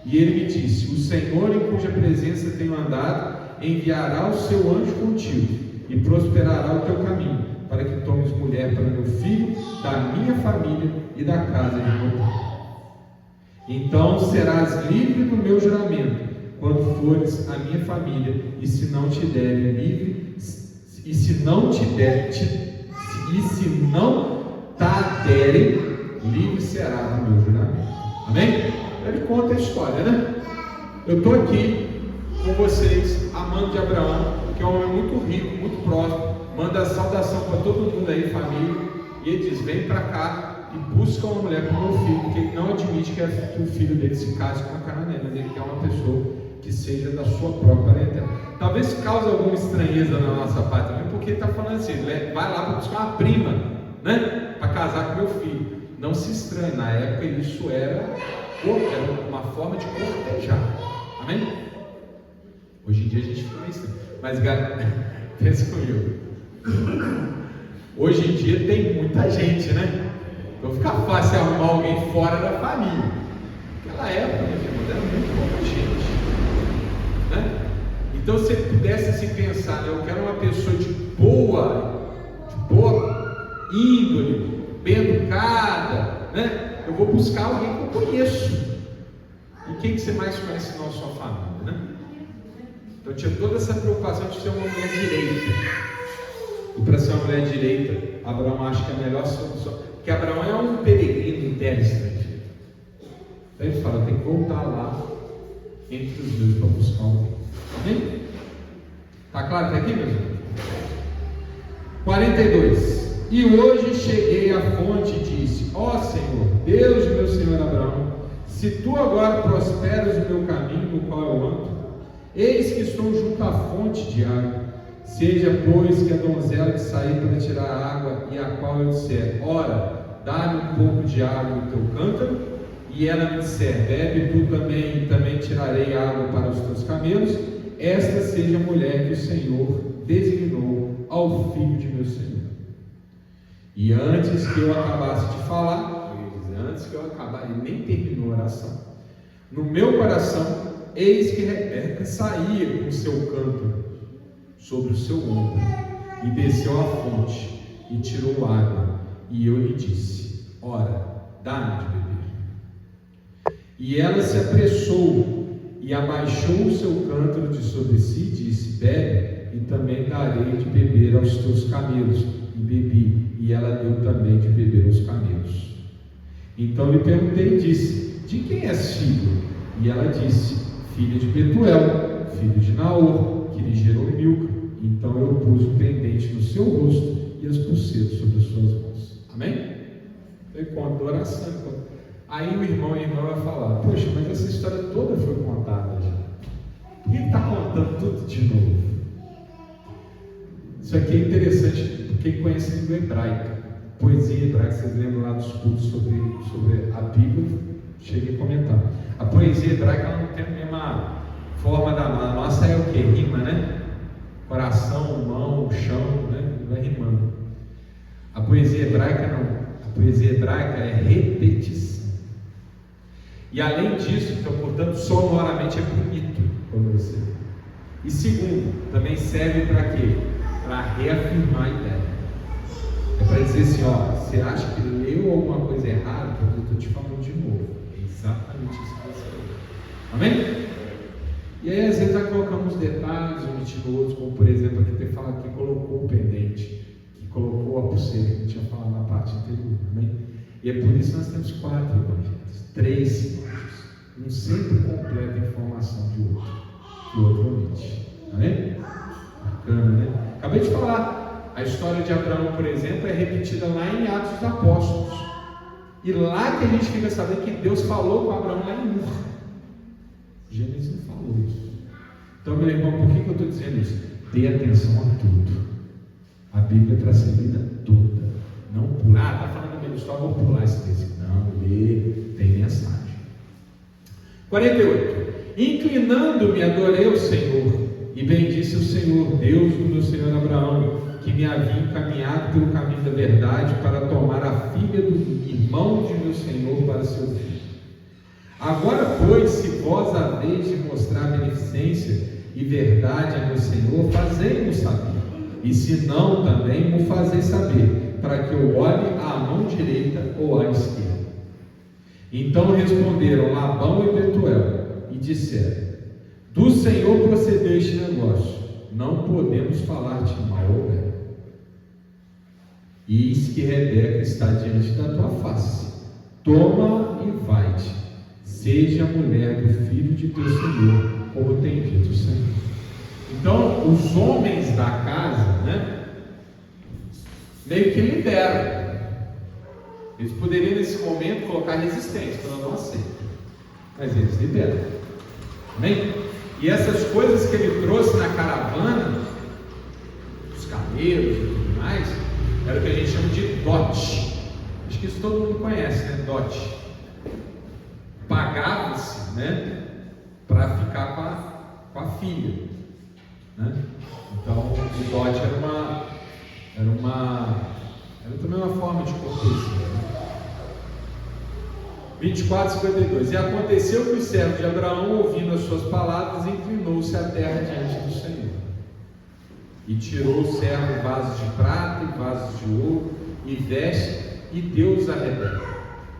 E ele me disse: o Senhor, em cuja presença tenho andado, enviará o seu anjo contigo, e prosperará o teu caminho, para que tomes mulher para meu filho, da minha família e da casa de meu pai. Então serás livre do meu juramento, quando fores a minha família, e se não te derem livre, e se não te derem, livre será do meu juramento. Amém? Ele conta a história, né? Eu estou aqui com vocês, amando de Abraão, que é um homem muito rico, muito próximo, manda saudação para todo mundo aí, família, e ele diz: vem para cá e busca uma mulher para o meu filho, porque ele não admite que o filho dele se case com a cananeia, mas ele quer uma pessoa que seja da sua própria parentela. Talvez cause alguma estranheza na nossa parte também, porque ele está falando assim: vai lá para buscar uma prima, né, para casar com meu filho. Não se estranhe, na época isso era uma forma de cortejar. Amém? Hoje em dia a gente fica meio estranho, mas pensa comigo, hoje em dia tem muita gente, né? Então fica fácil arrumar alguém fora da família. Naquela época, era muito pouca gente, né? Então, se você pudesse assim pensar, né, eu quero uma pessoa de boa índole, bem educada, né? Eu vou buscar alguém que eu conheço. E quem que você mais conhece na sua família, né? Então tinha toda essa preocupação de ser uma mulher direita. E para ser uma mulher direita, Abraão acha que é a melhor solução, porque Abraão é um peregrino em terra estrangeira. Então ele fala: tem que voltar lá entre os dois para buscar alguém. Amém? Está claro até aqui, meus irmãos? 42. E hoje cheguei à fonte e disse: ó Senhor, Deus de meu senhor Abraão, se tu agora prosperas o meu caminho no qual eu ando, eis que estou junto à fonte de água. Seja, pois, que a donzela que sair para tirar a água, e a qual eu disser: ora, dá-me um pouco de água no teu cântaro, e ela me disser: bebe tu também, e também tirarei água para os teus camelos, esta seja a mulher que o Senhor designou ao filho de meu senhor. E antes que eu acabasse de falar, ele nem terminou a oração, no meu coração, eis que Rebeca saía com o seu cântaro sobre o seu ombro, e desceu à fonte, e tirou água, e eu lhe disse: ora, dá-me de beber. E ela se apressou, e abaixou o seu cântaro de sobre si, e disse: bebe, e também darei de beber aos teus camelos. E bebi, e ela deu também de beber aos camelos. Então lhe perguntei e disse: de quem és filho? E ela disse: filha de Betuel, filho de Naor, que lhe gerou Milca. Então eu pus o pendente no seu rosto, e as pulseiras sobre as suas mãos. Amém? Eu conto oração. Aí o irmão e a irmã vai falar: poxa, mas essa história toda foi contada já. Por que está contando tudo de novo? Isso aqui é interessante, quem conhece a língua hebraica, poesia hebraica, vocês lembram lá dos cultos sobre a Bíblia, cheguei a comentar. A poesia hebraica ela não tem a mesma forma da nossa. A nossa é o que? Rima, né? Coração, mão, chão, né? Vai rimando. A poesia hebraica não. A poesia hebraica é repetição. E além disso, então, portanto, sonoramente é bonito quando você. E segundo, também serve para quê? Para reafirmar a ideia. É para dizer assim, ó, você acha que leu alguma coisa errada? Porque eu estou te falando de novo. É exatamente isso que você leu. Amém? E aí às vezes nós colocamos detalhes omitidos, como por exemplo aqui tem falado que colocou o pendente, que colocou a pulseira, que tinha falado na parte anterior. Amém? E é por isso que nós temos 4 evangelhos, 3 sinóticos. Um sempre completa a informação de outro, que o outro omite. Amém? Bacana, né? Acabei de falar, a história de Abraão, por exemplo, é repetida lá em Atos dos Apóstolos. E lá que a gente fica sabendo que Deus falou com Abraão lá em Ur. Gênesis não falou isso. Então, meu irmão, por que eu estou dizendo isso? Dê atenção a tudo. A Bíblia é para ser lida toda. Não pular, está falando da minha história, vou pular esse texto. Não, lê, tem mensagem. 48. Inclinando-me, adorei o Senhor, e bendisse o Senhor, Deus do meu Senhor Abraão, que me havia encaminhado pelo caminho da verdade para tomar a filha do irmão de meu Senhor para seu filho. Agora, pois, se vós haveis de mostrar beneficência e verdade a meu Senhor, fazei-mo saber, e se não, também mo fazeis saber, para que eu olhe à mão direita ou à esquerda. Então responderam Labão e Betuel, e disseram: do Senhor procedeu este negócio, não podemos falar-te mal ou bem. Eis que Rebeca está diante da tua face, toma e vai-te, seja a mulher do filho de teu Senhor, como tem dito o Senhor. Então, os homens da casa, né, meio que liberam. Eles poderiam, nesse momento, colocar resistência, falando: não aceito. Mas eles liberam. Amém? E essas coisas que ele trouxe na caravana, os camelos e tudo mais, era o que a gente chama de dote. Acho que isso todo mundo conhece, né? Dote. Pagava-se, né, para ficar com a filha, né? Então o dote era também uma forma de cortesia, né? 24:52. E aconteceu que o servo de Abraão, ouvindo as suas palavras, inclinou-se à terra diante do Senhor, e tirou o servo vasos de prata e vasos de ouro e veste, e deu-os a Rebeca.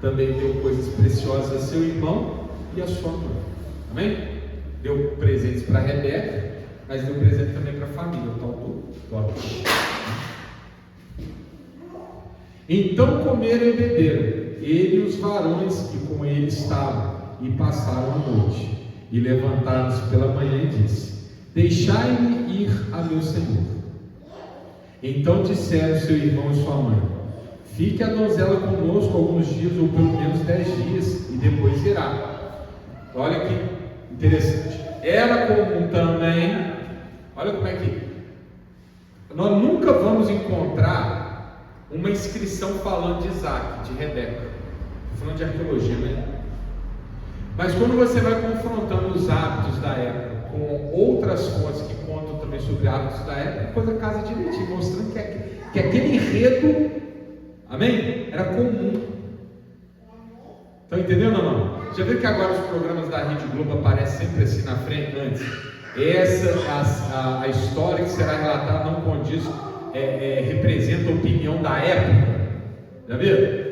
Também deu coisas preciosas a seu irmão e a sua mãe. Amém? Deu presentes para Rebeca, mas deu presente também para a família, o tal do dote. Então comeram e beberam, ele e os varões que com ele estavam, e passaram a noite. E levantaram-se pela manhã e disse: deixai-me ir a meu senhor. Então disseram seu irmão e sua mãe: fique a donzela conosco alguns dias, ou pelo menos 10 dias, e depois irá. Olha que interessante. Era comum também, olha como é que nós nunca vamos encontrar uma inscrição falando de Isaac, de Rebeca. Estou falando de arqueologia, né? Mas quando você vai confrontando os hábitos da época com outras fontes que contam também sobre hábitos da época, a coisa casa direitinho, mostrando que aquele enredo, amém? Era comum. Estão entendendo ou não? Já viu que agora os programas da Rede Globo aparecem sempre assim na frente antes? A história que será relatada não condiz, representa a opinião da época. Já viu?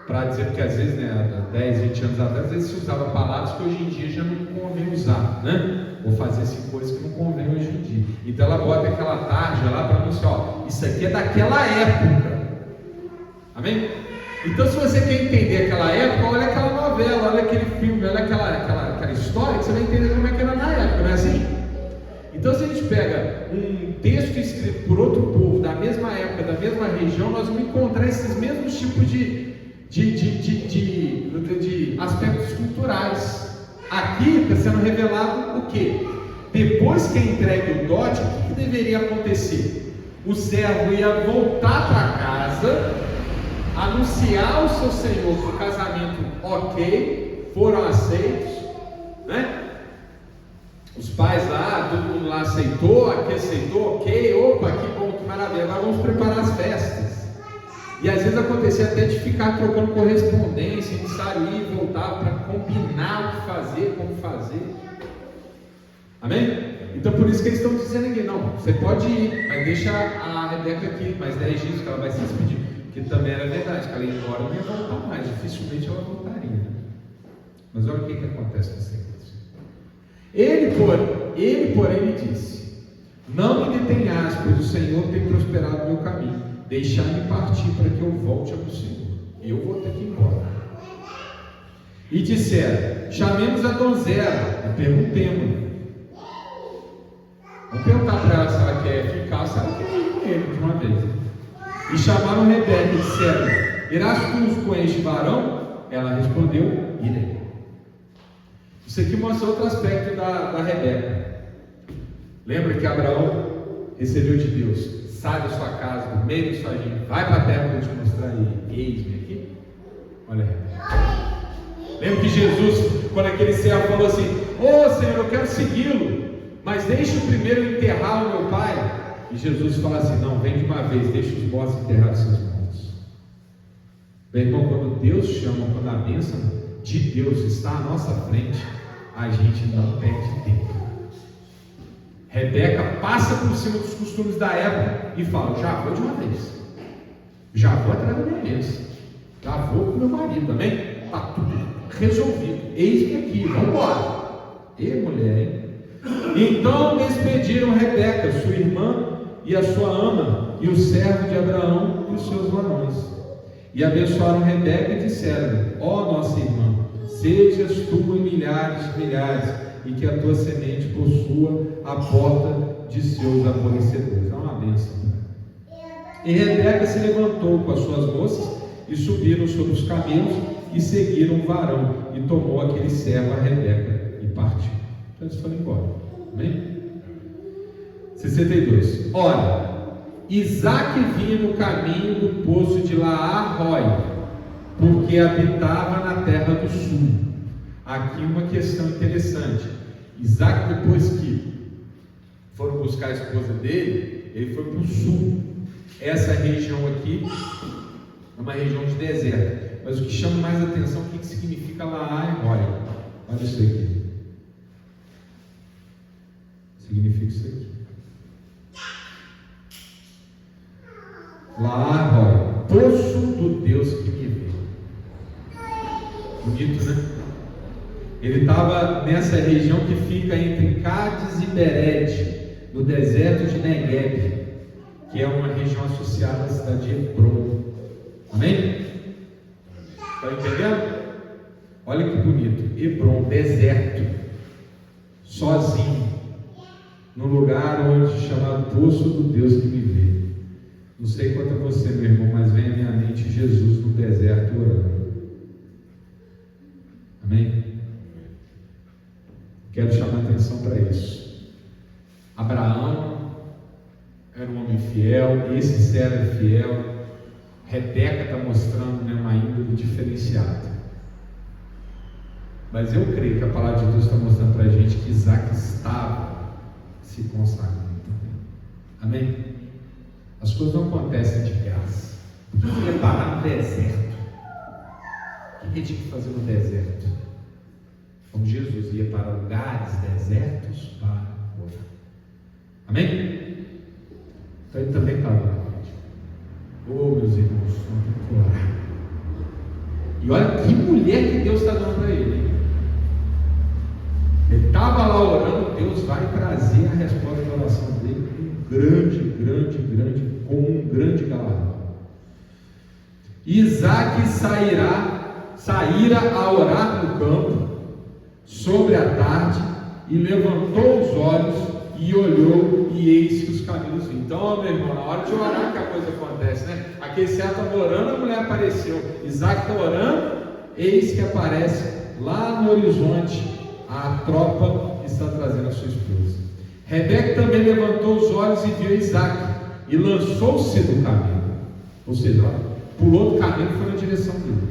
Para dizer, porque às vezes, né, há 10, 20 anos atrás, às vezes se usava palavras que hoje em dia já não convém usar, né? Ou fazer assim, coisas que não convém hoje em dia. Então ela bota aquela tarja lá para anunciar: ó, isso aqui é daquela época. Amém? Então, se você quer entender aquela época, olha aquela novela, olha aquele filme, olha aquela história, que você vai entender como é que era na época, não é assim? Então, se a gente pega um texto escrito por outro povo, da mesma época, da mesma região, nós vamos encontrar esses mesmos tipos de aspectos culturais. Aqui está sendo revelado o quê? Depois que é entregue o dote, o que deveria acontecer? O servo ia voltar para casa, anunciar ao seu senhor que o casamento ok, foram aceitos, né? Os pais lá, todo mundo lá aceitou, aqui aceitou, ok, opa, que bom, que maravilha, agora vamos preparar as festas. E às vezes acontecia até de ficar trocando correspondência, de sair e voltar para combinar o que fazer, como fazer. Amém? Então por isso que eles estão dizendo aqui, não, você pode ir, mas deixa a Rebeca aqui mais 10 dias que ela vai se despedir. Que também era verdade, que ela ia embora, não ia voltar mais, dificilmente ela voltaria. Né? Mas olha o que acontece nessa igreja. Ele, porém, lhe disse: não me detenhas, pois o Senhor tem prosperado o meu caminho. Deixai-me partir para que eu volte ao Senhor. Eu vou ter que ir embora. E disseram: chamemos a donzela e perguntemos. Vamos perguntar para ela se ela quer ficar, se ela quer ir com ele de uma vez. E chamaram Rebeca e disseram: irás tu com este varão? Ela respondeu: irei. Isso aqui mostra outro aspecto da Rebeca. Lembra que Abraão recebeu de Deus: sai da sua casa, do meio da sua gente, vai para a terra que eu te mostrar aí. Eis-me aqui. Olha a Rebeca. Lembra que Jesus, quando aquele servo falou assim: ô Senhor, eu quero segui-lo, mas deixa primeiro enterrar o meu pai. E Jesus fala assim: não, vem de uma vez, deixa os mortos enterrar seus mortos. Meu irmão, quando Deus chama, quando a bênção de Deus está à nossa frente, a gente não perde tempo. Rebeca passa por cima dos costumes da época e fala: já vou de uma vez, já vou atrás da minha bênção, já vou com meu marido também, está tudo resolvido, eis-me aqui, vamos embora. E mulher, hein? Então despediram Rebeca, sua irmã, e a sua ama, e o servo de Abraão e os seus varões, e abençoaram Rebeca e disseram: ó nossa irmã, sejas tu em milhares de milhares, e que a tua semente possua a porta de seus aborrecedores. É uma bênção. E Rebeca se levantou com as suas moças e subiram sobre os camelos e seguiram o varão, e tomou aquele servo a Rebeca e partiu. Então eles foram embora. Amém? 62. Ora, Isaque vinha no caminho do poço de Laar-Roi, porque habitava na terra do sul. Aqui uma questão interessante. Isaque, depois que foram buscar a esposa dele, ele foi para o sul. Essa região aqui é uma região de deserto. Mas o que chama mais atenção é o que significa Laar-Roi. Olha isso aqui. Significa isso aqui. Laar-Roi, poço do Deus que me vê. Bonito, né? Ele estava nessa região que fica entre Cádiz e Bered, no deserto de Negueb, que é uma região associada à cidade de Hebron. Amém? Está entendendo? Olha que bonito. Hebron, deserto, sozinho, no lugar onde chamado Poço do Deus que me vê. Não sei quanto a você, meu irmão, mas vem à minha mente Jesus no deserto orando. Amém? Quero chamar a atenção para isso. Abraão era um homem fiel, esse servo é fiel. Rebeca está mostrando, né, uma índole diferenciada. Mas eu creio que a palavra de Deus está mostrando para a gente que Isaque estava se consagrando. Amém? As coisas não acontecem de graça. Por que ia parar no deserto? O que ele tinha que fazer no deserto? Como Jesus ia para lugares desertos para orar. Amém? Então ele também estava lá. Oh, meus irmãos, não tem que orar. E olha que mulher que Deus está dando para ele. Hein? Ele estava lá orando, Deus vai trazer a resposta da oração dele com um grande galardão. Isaque saíra a orar no campo sobre a tarde, e levantou os olhos e olhou, e eis que os camelos vinham. Então, meu irmão, na hora de orar que a coisa acontece, né? Aqui Isaac estava orando, a mulher apareceu. Isaac está orando, eis que aparece lá no horizonte a tropa que está trazendo a sua esposa. Rebeca também levantou os olhos e viu Isaac, e lançou-se do caminho. Ou seja, ela pulou do caminho e foi na direção dele.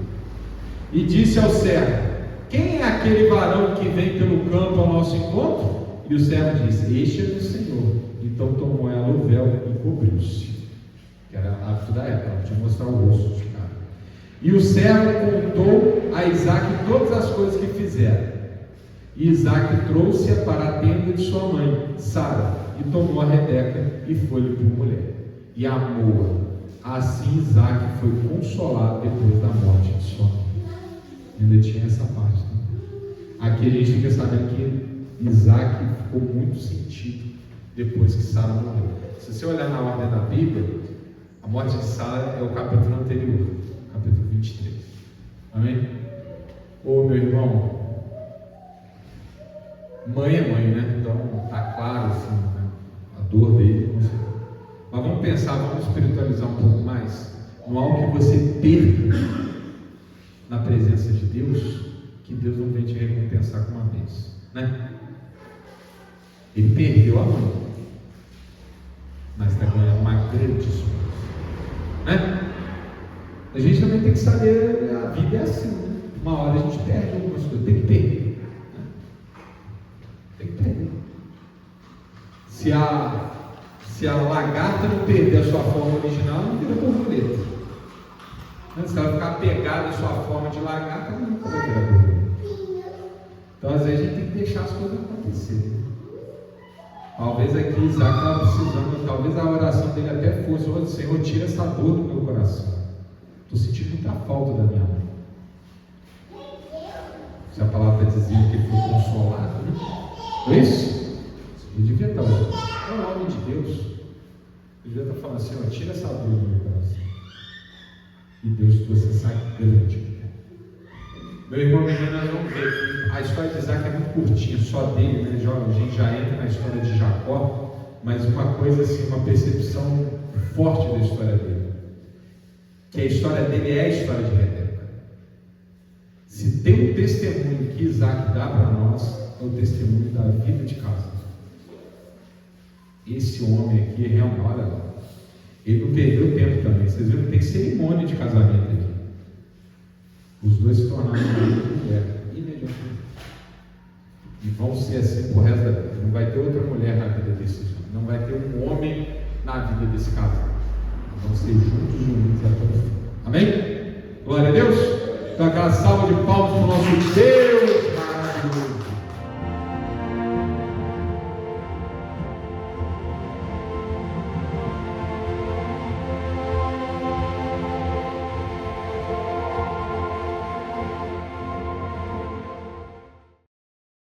E disse ao servo: quem é aquele varão que vem pelo campo ao nosso encontro? E o servo disse: este é do Senhor. Então tomou ela o véu e cobriu-se, que era hábito da época, não tinha que mostrar o rosto de cara. E o servo contou a Isaac todas as coisas que fizeram. E Isaac trouxe-a para a tenda de sua mãe, Sara, e tomou a Rebeca e foi-lhe por mulher, e amou-a. Assim Isaac foi consolado depois da morte de sua mãe. Ainda tinha essa parte, né? Aqui a gente fica sabendo que Isaac ficou muito sentido depois que Sara morreu. Se você olhar na ordem da Bíblia, a morte de Sara é o capítulo anterior, capítulo 23. Amém? Ô meu irmão, mãe é mãe, né? Então está claro assim, né? A dor dele, com certeza. Mas vamos pensar, vamos espiritualizar um pouco mais no algo que você perca na presença de Deus, que Deus não vem te recompensar com uma vez, né? Ele perdeu a mãe, mas está ganhando uma grande esposa, né? A gente também tem que saber, a vida é assim, né? Uma hora a gente perde algumas coisas, tem que perder, né? Tem que perder. Se a lagarta não perder a sua forma original, não vira borboleta. Se ela ficar pegada à sua forma de lagarta, não vai virar borboleta. Então às vezes a gente tem que deixar as coisas acontecerem. Talvez aqui Isaac estava precisando, talvez a oração dele até fosse: oh, Senhor, tira essa dor do meu coração. Estou sentindo muita falta da minha mãe. Se a palavra está dizendo que ele foi consolado, né? Não é isso? Ele devia estar orando. É o homem de Deus. Ele devia estar falando assim: oh, tira essa dor do meu coração. E Deus trouxe essa grande mulher. Meu irmão, nós vamos ver que a história de Isaac é muito curtinha, só dele, né? A gente já entra na história de Jacó, mas uma coisa assim, uma percepção forte da história dele, que a história dele é a história de Rebeca. Se tem um testemunho que Isaac dá para nós, é o testemunho da vida de casa. Esse homem aqui, realmente, olha lá, ele não perdeu tempo também. Vocês viram que tem cerimônia de casamento aqui. Os dois se tornaram marido e mulher imediatamente. E vão ser assim por resto da vida. Não vai ter outra mulher na vida desses homens. Não vai ter um homem na vida desse casal. Vão ser juntos e unidos até o fim. Amém? Glória a Deus. Então aquela salva de palmas para o nosso Deus maravilhoso.